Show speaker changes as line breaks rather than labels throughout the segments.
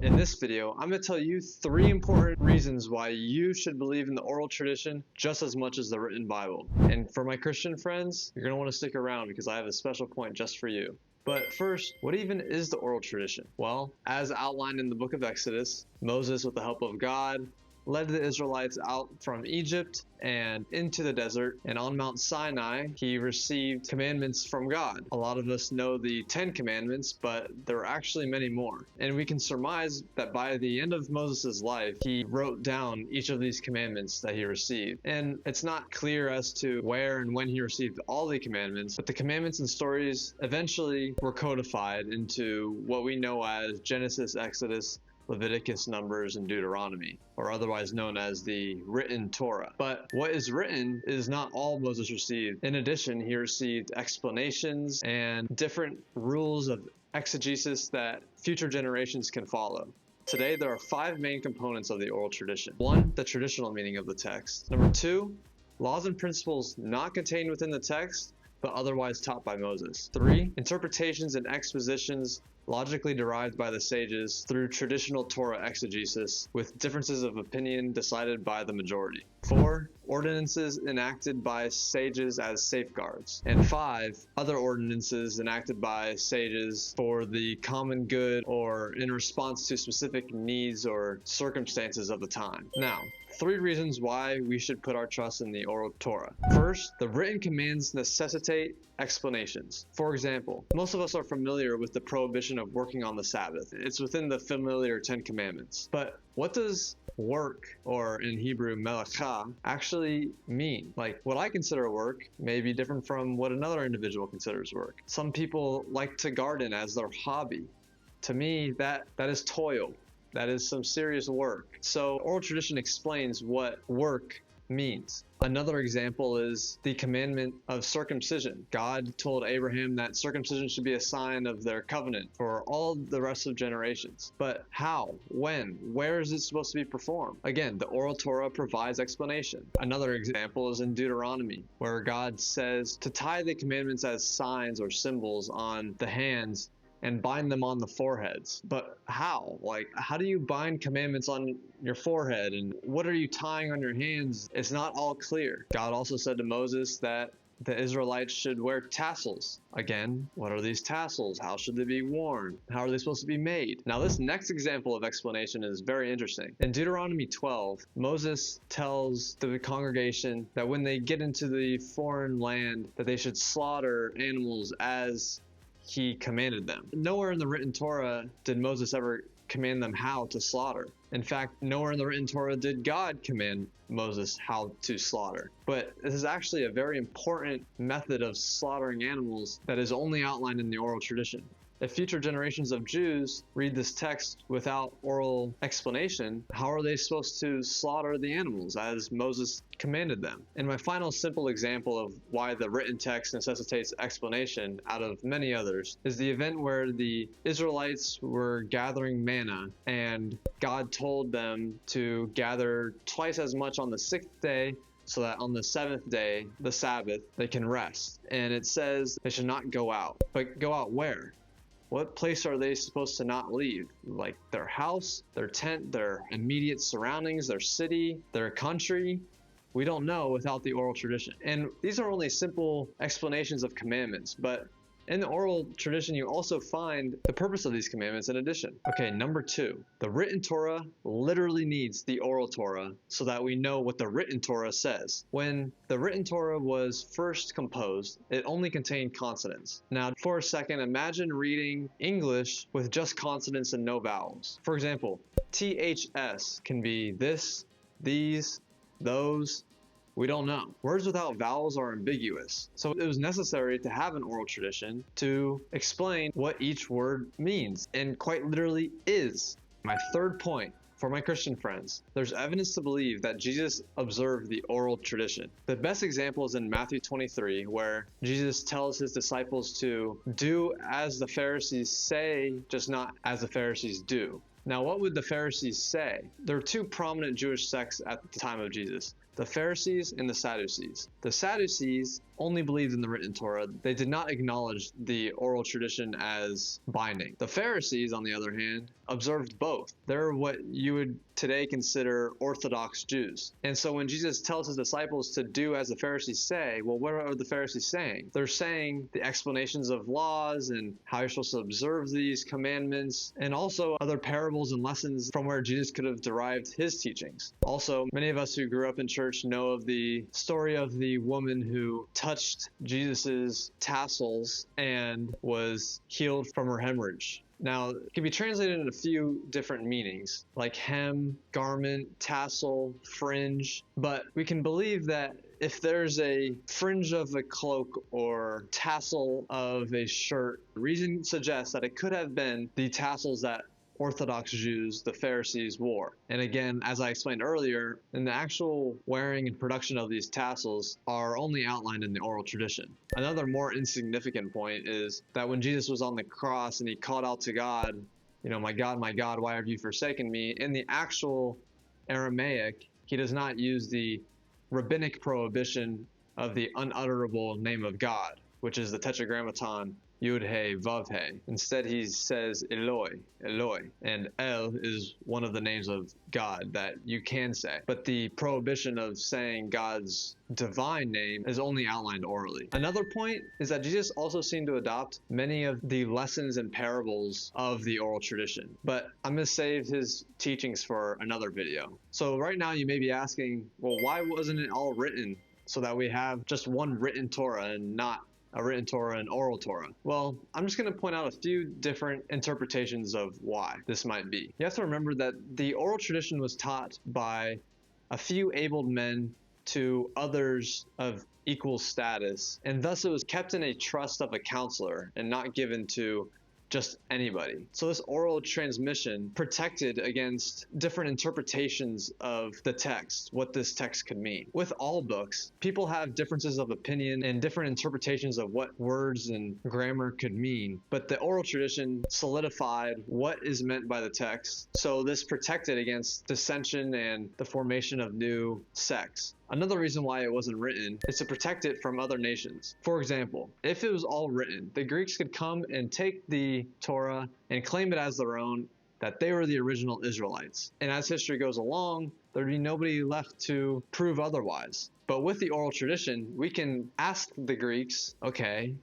In this video, I'm going to tell you 3 important reasons why you should believe in the oral tradition just as much as the written Bible. And for my Christian friends, you're going to want to stick around because I have a special point just for you. But first, what even is the oral tradition? Well, as outlined in the book of Exodus, Moses, with the help of God, led the Israelites out from Egypt and into the desert, and on Mount Sinai, he received commandments from God. A lot of us know the 10 commandments, but there are actually many more. And we can surmise that by the end of Moses' life, he wrote down each of these commandments that he received. And it's not clear as to where and when he received all the commandments, but the commandments and stories eventually were codified into what we know as Genesis, Exodus, Leviticus, Numbers, and Deuteronomy, or otherwise known as the Written Torah. But what is written is not all Moses received. In addition, he received explanations and different rules of exegesis that future generations can follow. Today, there are 5 main components of the oral tradition. 1, the traditional meaning of the text. Number 2, laws and principles not contained within the text, but otherwise taught by Moses. 3, interpretations and expositions logically derived by the sages through traditional Torah exegesis, with differences of opinion decided by the majority. 4, ordinances enacted by sages as safeguards. And 5, other ordinances enacted by sages for the common good or in response to specific needs or circumstances of the time. Now, 3 reasons why we should put our trust in the Oral Torah. First, the written commands necessitate explanations. For example, most of us are familiar with the prohibition of working on the Sabbath. It's within the familiar 10 commandments. But what does work, or in Hebrew, melachah, actually mean? Like, what I consider work may be different from what another individual considers work. Some people like to garden as their hobby. To me, that is toil. That is some serious work. So oral tradition explains what work means. Another example is the commandment of circumcision. God told Abraham that circumcision should be a sign of their covenant for all the rest of generations. But how? When? Where is it supposed to be performed? Again, the Oral Torah provides explanation. Another example is in Deuteronomy, where God says to tie the commandments as signs or symbols on the hands and bind them on the foreheads. But how? Like, how do you bind commandments on your forehead? And what are you tying on your hands? It's not all clear. God also said to Moses that the Israelites should wear tassels. Again, what are these tassels? How should they be worn? How are they supposed to be made? Now, this next example of explanation is very interesting. In Deuteronomy 12, Moses tells the congregation that when they get into the foreign land, that they should slaughter animals as he commanded them. Nowhere in the written Torah did Moses ever command them how to slaughter. In fact, nowhere in the written Torah did God command Moses how to slaughter. But this is actually a very important method of slaughtering animals that is only outlined in the oral tradition. If future generations of Jews read this text without oral explanation, how are they supposed to slaughter the animals as Moses commanded them? And my final simple example of why the written text necessitates explanation out of many others is the event where the Israelites were gathering manna and God told them to gather twice as much on the 6th day so that on the 7th day, the Sabbath, they can rest. And it says they should not go out. But go out where? What place are they supposed to not leave? Like their house, their tent, their immediate surroundings, their city, their country? We don't know without the oral tradition. And these are only simple explanations of commandments, but in the oral tradition, you also find the purpose of these commandments in addition. Okay, number 2, the written Torah literally needs the oral Torah so that we know what the written Torah says. When the written Torah was first composed, it only contained consonants. Now, for a second, imagine reading English with just consonants and no vowels. For example, THS can be this, these, those. We don't know. Words without vowels are ambiguous. So it was necessary to have an oral tradition to explain what each word means and quite literally is. My third point for my Christian friends, there's evidence to believe that Jesus observed the oral tradition. The best example is in Matthew 23, where Jesus tells his disciples to do as the Pharisees say, just not as the Pharisees do. Now, what would the Pharisees say? There were 2 prominent Jewish sects at the time of Jesus: the Pharisees and the Sadducees. The Sadducees only believed in the written Torah. They did not acknowledge the oral tradition as binding. The Pharisees, on the other hand, observed both. They're what you would today consider Orthodox Jews. And so when Jesus tells his disciples to do as the Pharisees say, well, what are the Pharisees saying? They're saying the explanations of laws and how you're supposed to observe these commandments, and also other parables and lessons from where Jesus could have derived his teachings. Also, many of us who grew up in church know of the story of the woman who touched Jesus's tassels and was healed from her hemorrhage. Now, it can be translated in a few different meanings, like hem, garment, tassel, fringe, but we can believe that if there's a fringe of a cloak or tassel of a shirt, reason suggests that it could have been the tassels that Orthodox Jews, the Pharisees, wore. And again, as I explained earlier, in the actual wearing and production of these tassels are only outlined in the oral tradition. Another more insignificant point is that when Jesus was on the cross and he called out to God, my God, why have you forsaken me? In the actual Aramaic, he does not use the rabbinic prohibition of the unutterable name of God, which is the tetragrammaton Yud He Vav He. Instead, he says Eloi, Eloi, and El is one of the names of God that you can say. But the prohibition of saying God's divine name is only outlined orally. Another point is that Jesus also seemed to adopt many of the lessons and parables of the oral tradition. But I'm going to save his teachings for another video. So right now you may be asking, well, why wasn't it all written so that we have just one written Torah and not a written Torah and oral Torah? Well, I'm just going to point out a few different interpretations of why this might be. You have to remember that the oral tradition was taught by a few abled men to others of equal status, and thus it was kept in a trust of a counselor and not given to just anybody. So this oral transmission protected against different interpretations of the text, what this text could mean. With all books, people have differences of opinion and different interpretations of what words and grammar could mean, but the oral tradition solidified what is meant by the text. So this protected against dissension and the formation of new sects. Another reason why it wasn't written is to protect it from other nations. For example, if it was all written, the Greeks could come and take the Torah and claim it as their own, that they were the original Israelites. And as history goes along, there'd be nobody left to prove otherwise. But with the oral tradition, we can ask the Greeks, okay,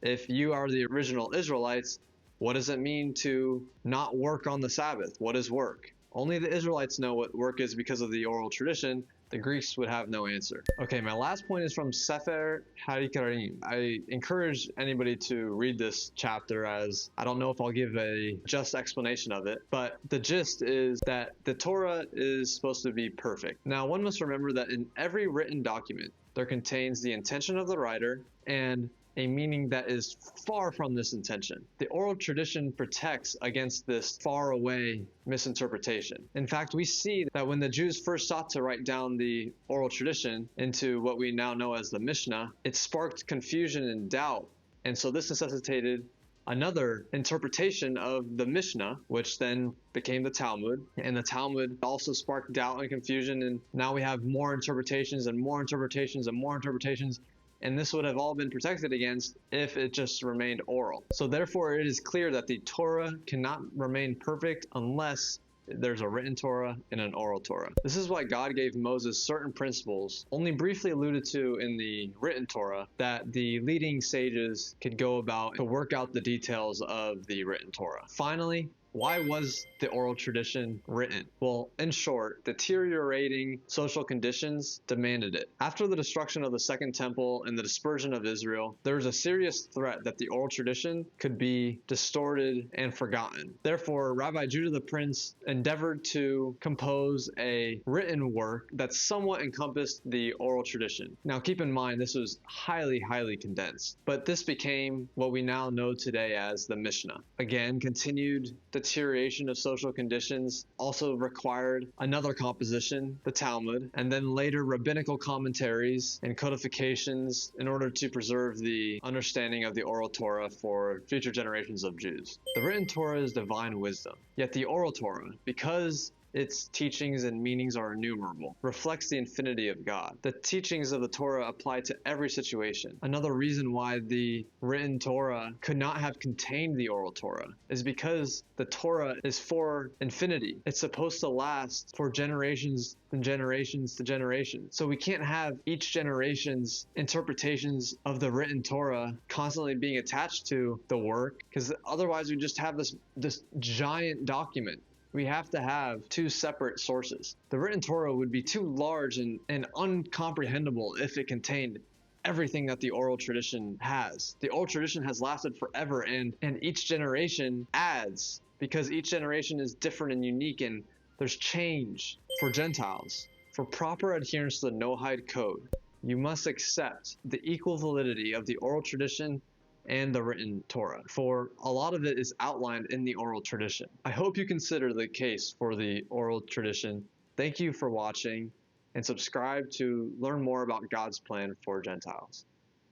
if you are the original Israelites, what does it mean to not work on the Sabbath? What is work? Only the Israelites know what work is because of the oral tradition. The Greeks would have no answer. Okay, my last point is from Sefer Harikarim. I encourage anybody to read this chapter, as I don't know if I'll give a just explanation of it, but the gist is that the Torah is supposed to be perfect. Now, one must remember that in every written document, there contains the intention of the writer and a meaning that is far from this intention. The oral tradition protects against this faraway misinterpretation. In fact, we see that when the Jews first sought to write down the oral tradition into what we now know as the Mishnah, it sparked confusion and doubt. And so this necessitated another interpretation of the Mishnah, which then became the Talmud. And the Talmud also sparked doubt and confusion, and now we have more interpretations and more interpretations and more interpretations. And this would have all been protected against if it just remained oral. So therefore, it is clear that the Torah cannot remain perfect unless there's a written Torah and an oral Torah. This is why God gave Moses certain principles, only briefly alluded to in the written Torah, that the leading sages could go about to work out the details of the written Torah. Finally, why was the oral tradition written? Well, in short, deteriorating social conditions demanded it. After the destruction of the Second Temple and the dispersion of Israel, there was a serious threat that the oral tradition could be distorted and forgotten. Therefore, Rabbi Judah the Prince endeavored to compose a written work that somewhat encompassed the oral tradition. Now, keep in mind, this was highly, highly condensed, but this became what we now know today as the Mishnah. Again, continued deterioration of social conditions also required another composition, the Talmud, and then later rabbinical commentaries and codifications in order to preserve the understanding of the oral Torah for future generations of Jews. The written Torah is divine wisdom, yet the oral Torah, because its teachings and meanings are innumerable, reflects the infinity of God. The teachings of the Torah apply to every situation. Another reason why the written Torah could not have contained the oral Torah is because the Torah is for infinity. It's supposed to last for generations and generations to generations. So we can't have each generation's interpretations of the written Torah constantly being attached to the work, because otherwise we just have this giant document. We have to have two separate sources. The written Torah would be too large and uncomprehendable if it contained everything that the oral tradition has. The oral tradition has lasted forever, and each generation adds, because each generation is different and unique, and there's change. For Gentiles, for proper adherence to the Noahide code, you must accept the equal validity of the oral tradition and the written Torah, for a lot of it is outlined in the oral tradition. I hope you consider the case for the oral tradition. Thank you for watching, and subscribe to learn more about God's plan for Gentiles.